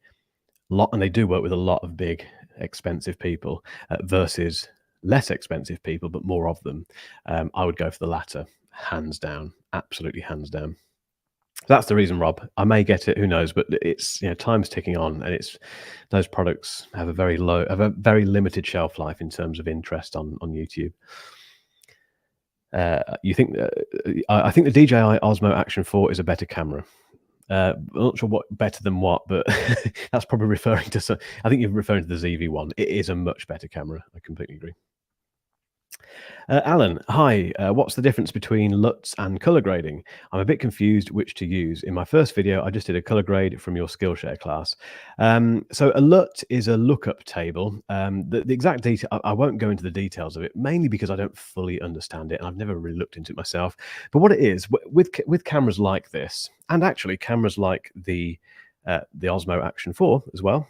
and they do work with a lot of big, expensive people versus less expensive people, but more of them. I would go for the latter, hands down, absolutely hands down. That's the reason, Rob. I may get it, who knows? But it's time's ticking on, and it's those products have a very limited shelf life in terms of interest on YouTube. You think I think the DJI Osmo Action 4 is a better camera. I'm not sure what better than what, but that's probably referring to. I think you're referring to the ZV-1. It is a much better camera. I completely agree. Alan, hi. What's the difference between LUTs and color grading? I'm a bit confused which to use. In my first video, I just did a color grade from your Skillshare class. So a LUT is a lookup table. The exact detail, I won't go into the details of it, mainly because I don't fully understand it, and I've never really looked into it myself. But what it is, with cameras like this, and actually cameras like the Osmo Action 4 as well,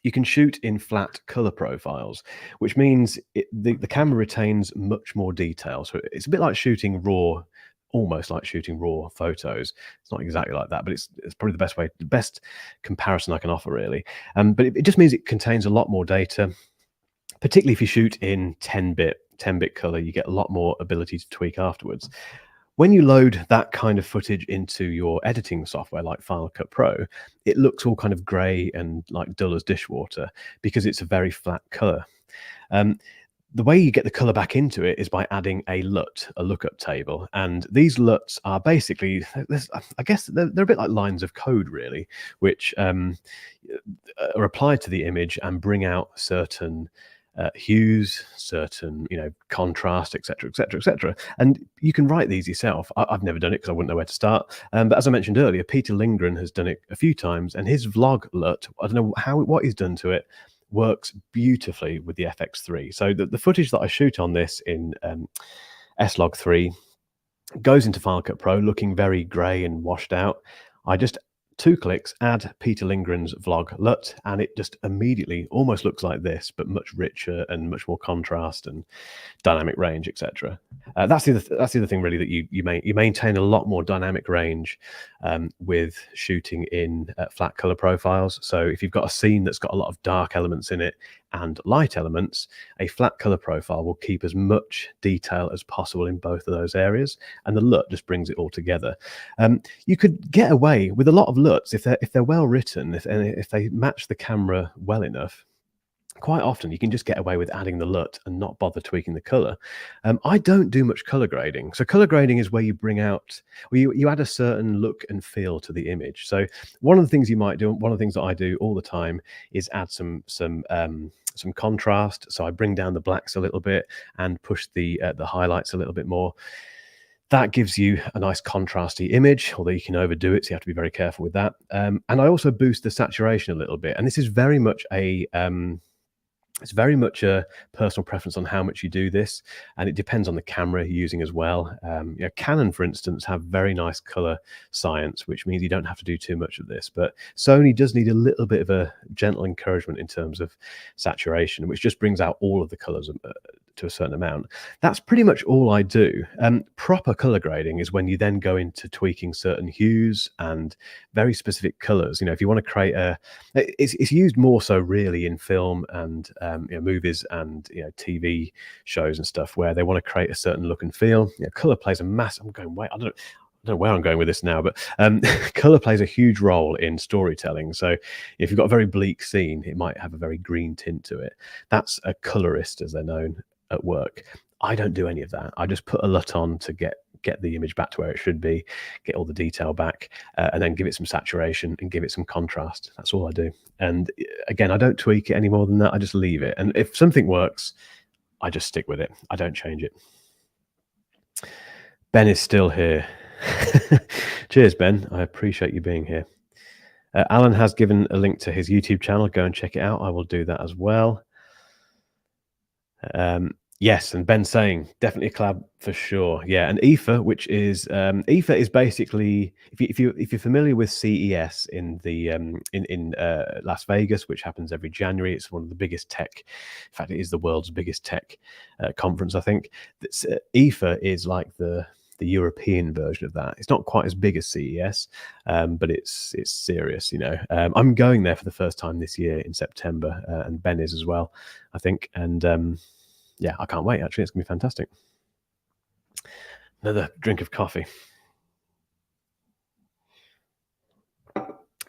you can shoot in flat color profiles, which means the camera retains much more detail. So it's a bit like shooting raw, almost like shooting raw photos. It's not exactly like that, but it's probably the best comparison I can offer, really. But it just means it contains a lot more data, particularly if you shoot in 10-bit color. You get a lot more ability to tweak afterwards. When you load that kind of footage into your editing software like Final Cut Pro, it looks all kind of gray and like dull as dishwater because it's a very flat color. The way you get the color back into it is by adding a LUT, a lookup table. And these LUTs are basically, I guess they're a bit like lines of code, really, which are applied to the image and bring out certain hues, certain contrast, etc., etc., etc. And you can write these yourself. I've never done it because I wouldn't know where to start. But as I mentioned earlier, Peter Lindgren has done it a few times, and his vlog LUT, I don't know what he's done to it, works beautifully with the FX3. So the footage that I shoot on this in S-Log3 goes into Final Cut Pro looking very grey and washed out. I just 2 clicks, add Peter Lindgren's vlog LUT, and it just immediately almost looks like this, but much richer and much more contrast and dynamic range, etc. That's the other thing, really, that you maintain a lot more dynamic range with shooting in flat color profiles. So if you've got a scene that's got a lot of dark elements in it and light elements, a flat color profile will keep as much detail as possible in both of those areas, and the LUT just brings it all together. You could get away with a lot of LUTs if they're well written, if they match the camera well enough. Quite often you can just get away with adding the LUT and not bother tweaking the color. I don't do much color grading. So color grading is where you bring out, or you add a certain look and feel to the image. So one of the things you might do, one of the things that I do all the time, is add some contrast. So I bring down the blacks a little bit and push the highlights a little bit more. That gives you a nice contrasty image, although you can overdo it, so you have to be very careful with that. And I also boost the saturation a little bit. And this is very much it's very much a personal preference on how much you do this, and it depends on the camera you're using as well. Canon, for instance, have very nice color science, which means you don't have to do too much of this. But Sony does need a little bit of a gentle encouragement in terms of saturation, which just brings out all of the colors to a certain amount. That's pretty much all I do. Proper color grading is when you then go into tweaking certain hues and very specific colors. If you want to create it's used more so really in film and movies and TV shows and stuff, where they want to create a certain look and feel. Color plays a massive. I don't know where I'm going with this now, but color plays a huge role in storytelling. So if you've got a very bleak scene, it might have a very green tint to it. That's a colorist, as they're known at work. I don't do any of that. I just put a LUT on to get the image back to where it should be, get all the detail back, and then give it some saturation and give it some contrast. That's all I do. And again, I don't tweak it any more than that. I just leave it. And if something works, I just stick with it. I don't change it. Ben is still here. Cheers, Ben. I appreciate you being here. Alan has given a link to his YouTube channel. Go and check it out. I will do that as well. Yes, and Ben saying definitely a collab for sure. Yeah, and IFA, which is IFA is basically, if you're familiar with CES in the in Las Vegas, which happens every January. It's one of the biggest tech. In fact, it is the world's biggest tech conference, I think. IFA is like the the European version of that. It's not quite as big as CES, but it's serious. I'm going there for the first time this year in September, and Ben is as well, I think. And yeah, I can't wait. Actually, it's gonna be fantastic. Another drink of coffee.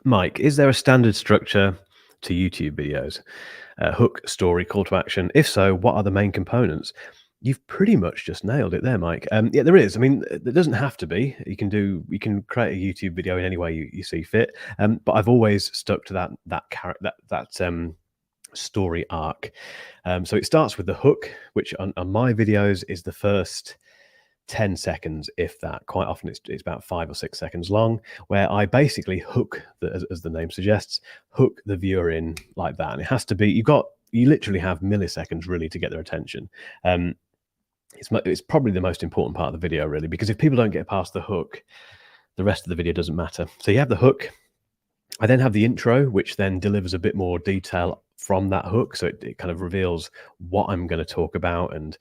Mike, is there a standard structure to YouTube videos? Hook, story, call to action? If so, what are the main components? You've pretty much just nailed it there, Mike. Yeah, there is. I mean, there doesn't have to be. You can create a YouTube video in any way you see fit. But I've always stuck to that story arc. So it starts with the hook, which on my videos is the first 10 seconds, if that. Quite often it's about 5 or 6 seconds long, where I basically hook, as the name suggests, hook the viewer in like that. And it has to be, you literally have milliseconds really to get their attention. It's probably the most important part of the video, really, because if people don't get past the hook, the rest of the video doesn't matter. So you have the hook. I then have the intro, which then delivers a bit more detail from that hook. So it kind of reveals what I'm going to talk about. And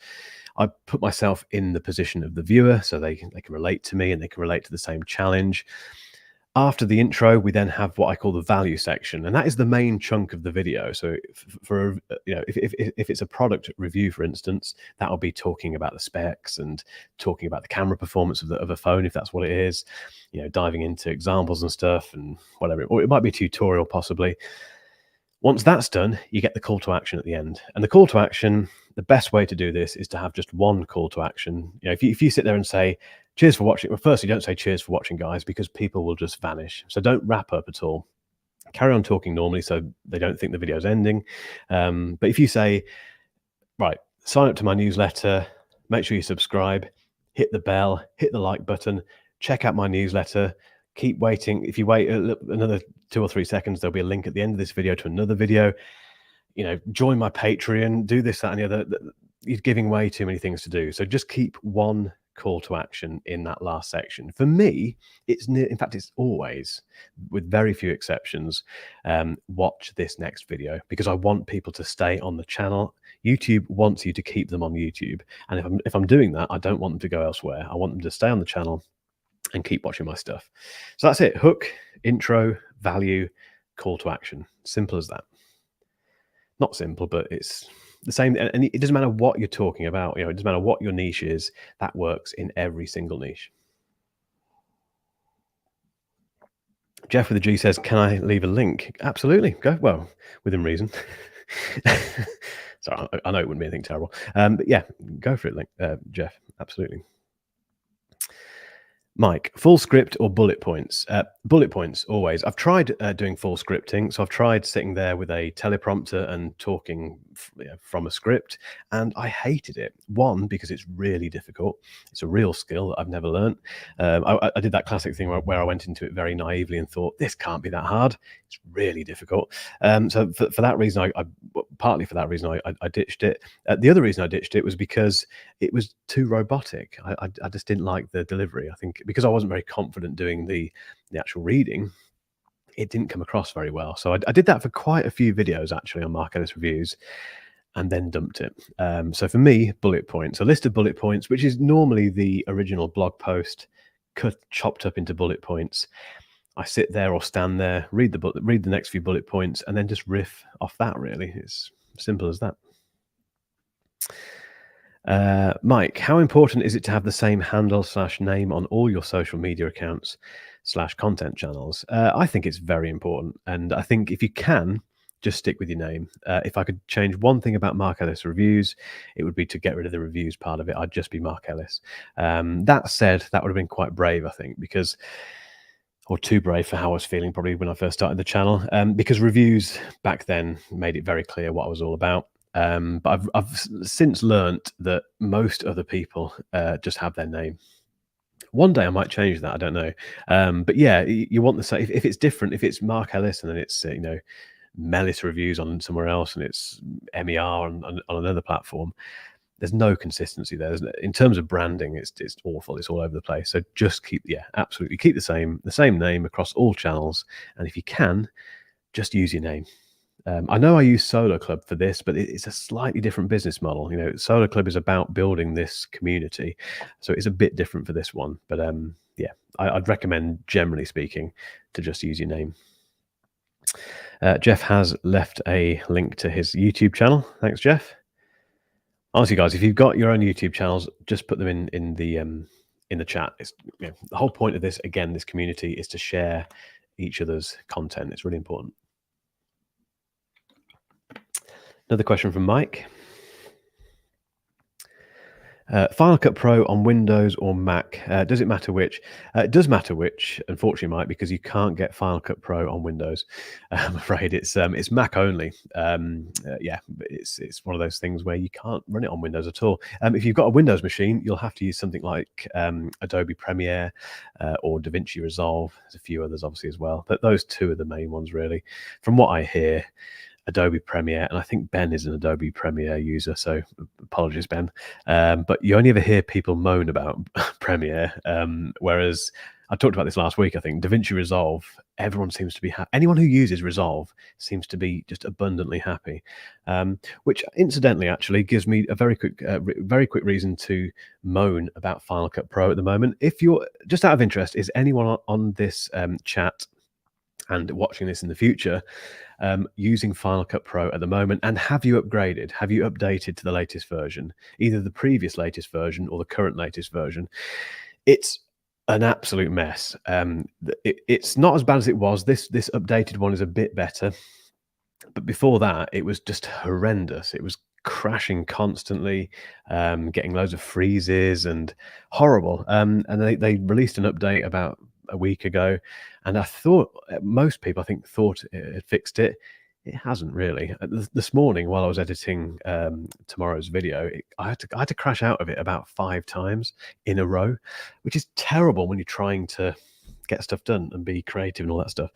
I put myself in the position of the viewer so they can relate to me and they can relate to the same challenge. After the intro, we then have what I call the value section, and that is the main chunk of the video. So if it's a product review, for instance, that will be talking about the specs and talking about the camera performance of a phone, if that's what it is, diving into examples and stuff and whatever, or it might be a tutorial possibly. Once that's done, you get the call to action at the end. And the call to action, the best way to do this is to have just one call to action. If you sit there and say, cheers for watching, well, firstly, don't say cheers for watching, guys, because people will just vanish. So don't wrap up at all. Carry on talking normally so they don't think the video's ending. But if you say, right, sign up to my newsletter, make sure you subscribe, hit the bell, hit the like button, check out my newsletter, keep waiting. If you wait another 2 or 3 seconds, there'll be a link at the end of this video to another video. Join my Patreon, do this, that, and the other. You're giving way too many things to do. So just keep one call to action in that last section. For me, in fact, it's always, with very few exceptions, watch this next video, because I want people to stay on the channel. YouTube wants you to keep them on YouTube. And if I'm doing that, I don't want them to go elsewhere. I want them to stay on the channel and keep watching my stuff. So that's it. Hook, intro, value, call to action. Simple as that. Not simple, but it's the same. And it doesn't matter what you're talking about. It doesn't matter what your niche is. That works in every single niche. Jeff with the G says, can I leave a link? Absolutely. Go. Well, within reason. Sorry, I know it wouldn't be anything terrible. But yeah, go for it, Jeff. Absolutely. Mike, full script or bullet points? Bullet points, always. I've tried doing full scripting. So I've tried sitting there with a teleprompter and talking from a script, and I hated it. One, because it's really difficult. It's a real skill that I've never learned. I did that classic thing where I went into it very naively and thought, this can't be that hard. It's really difficult. So for that reason, partly for that reason, I ditched it. The other reason I ditched it was because it was too robotic. I just didn't like the delivery. I think because I wasn't very confident doing the actual reading, it didn't come across very well. So I did that for quite a few videos actually on Mark Ellis Reviews, and then dumped it. So for me, bullet points, a list of bullet points, which is normally the original blog post chopped up into bullet points. I sit there or stand there, read the next few bullet points, and then just riff off that. Really, it's simple as that. Mike, how important is it to have the same handle / name on all your social media accounts / content channels? I think it's very important. And I think if you can, just stick with your name. If I could change one thing about Mark Ellis Reviews, it would be to get rid of the reviews part of it. I'd just be Mark Ellis. That said, that would have been quite brave, I think, or too brave for how I was feeling probably when I first started the channel, because reviews back then made it very clear what I was all about. But I've since learnt that most other people just have their name. One day I might change that. I don't know. But yeah, you want the same. If it's different, if it's Mark Ellis and then it's Mellis Reviews on somewhere else and it's MER on another platform, there's no consistency there. In terms of branding, it's awful. It's all over the place. So just absolutely keep the same name across all channels. And if you can, just use your name. I know I use Solar Club for this, but it's a slightly different business model. Solar Club is about building this community, so it's a bit different for this one. But yeah, I'd recommend, generally speaking, to just use your name. Jeff has left a link to his YouTube channel. Thanks, Jeff. Honestly, guys, if you've got your own YouTube channels, just put them in the chat. The whole point of this, again, this community, is to share each other's content. It's really important. Another question from Mike. Final Cut Pro on Windows or Mac? Does it matter which? It does matter which, unfortunately, Mike, because you can't get Final Cut Pro on Windows. I'm afraid it's Mac only. Yeah, it's one of those things where you can't run it on Windows at all. If you've got a Windows machine, you'll have to use something like Adobe Premiere or DaVinci Resolve. There's a few others, obviously, as well. But those two are the main ones, really. From what I hear, Adobe Premiere, and I think Ben is an Adobe Premiere user, so apologies, Ben. But you only ever hear people moan about Premiere, whereas I talked about this last week. I think DaVinci Resolve, everyone seems to be anyone who uses Resolve seems to be just abundantly happy, which incidentally actually gives me a very quick reason to moan about Final Cut Pro at the moment. If you're just out of interest, is anyone on this chat and watching this in the future using Final Cut Pro at the moment, and have you upgraded? Have you updated to the latest version, either the previous latest version or the current latest version? It's an absolute mess. It's not as bad as it was. This updated one is a bit better, but before that, it was just horrendous. It was crashing constantly, getting loads of freezes and horrible. And they released an update about a week ago, and I thought most people, I think, thought it had fixed it. It hasn't really. This morning, while I was editing tomorrow's video, I had to crash out of it about 5 times in a row, which is terrible when you're trying to get stuff done and be creative and all that stuff.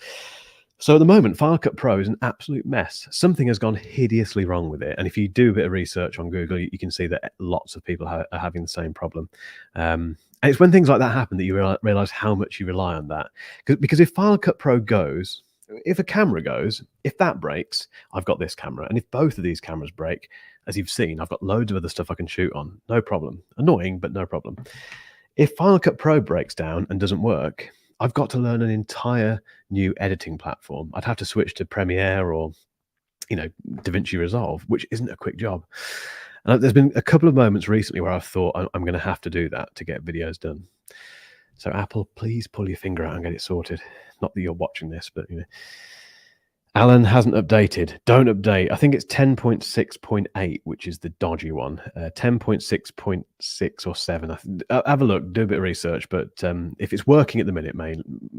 So at the moment, Final Cut Pro is an absolute mess. Something has gone hideously wrong with it. And if you do a bit of research on Google, you can see that lots of people are having the same problem. And it's when things like that happen that you realize how much you rely on that. Because if Final Cut Pro goes, if a camera goes, if that breaks, I've got this camera. And if both of these cameras break, as you've seen, I've got loads of other stuff I can shoot on. No problem. Annoying, but no problem. If Final Cut Pro breaks down and doesn't work, I've got to learn an entire new editing platform. I'd have to switch to Premiere or, DaVinci Resolve, which isn't a quick job. And there's been a couple of moments recently where I've thought I'm going to have to do that to get videos done. So Apple, please pull your finger out and get it sorted. Not that you're watching this, but Alan hasn't updated. Don't update. I think it's 10.6.8, which is the dodgy one. 10.6.6 or 7. Have a look, do a bit of research. But if it's working at the minute,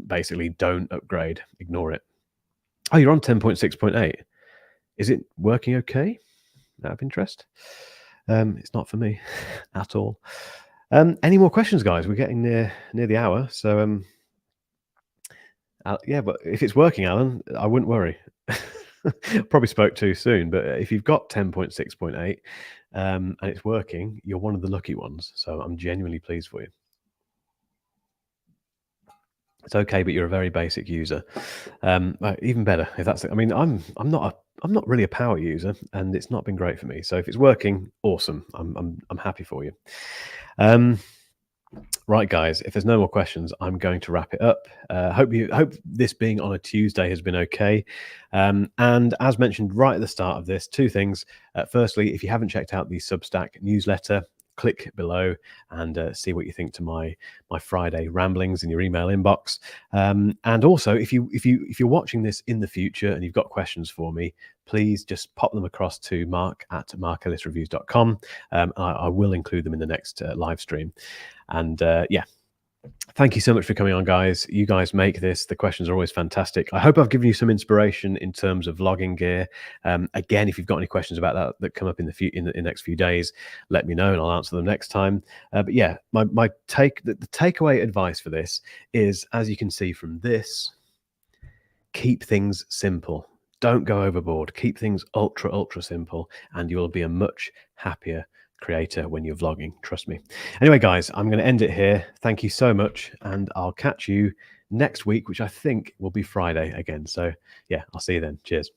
basically don't upgrade. Ignore it. Oh, you're on 10.6.8. Is it working okay? Out of interest? It's not for me at all. Any more questions, guys? We're getting near the hour. So yeah, but if it's working, Alan, I wouldn't worry. Probably spoke too soon, but if you've got 10.6.8 and it's working, you're one of the lucky ones. So I'm genuinely pleased for you. It's okay, but you're a very basic user. Even better if that's. I mean, I'm not really a power user, and it's not been great for me. So if it's working, awesome. I'm happy for you. Right, guys, if there's no more questions, I'm going to wrap it up. Hope this being on a Tuesday has been okay. And as mentioned right at the start of this, 2 things. Firstly, if you haven't checked out the Substack newsletter, click below and see what you think to my Friday ramblings in your email inbox. And also, if you're watching this in the future and you've got questions for me, please just pop them across to mark@markellisreviews.com. I will include them in the next live stream. And yeah, thank you so much for coming on, guys. You guys make this. The questions are always fantastic. I hope I've given you some inspiration in terms of vlogging gear. Again, if you've got any questions about that come up in the next few days, let me know and I'll answer them next time. But yeah, the takeaway advice for this is, as you can see from this, keep things simple. Don't go overboard. Keep things ultra simple, and you'll be a much happier creator when you're vlogging. Trust me. Anyway, guys, I'm going to end it here. Thank you so much, and I'll catch you next week, which I think will be Friday again. So yeah, I'll see you then. Cheers.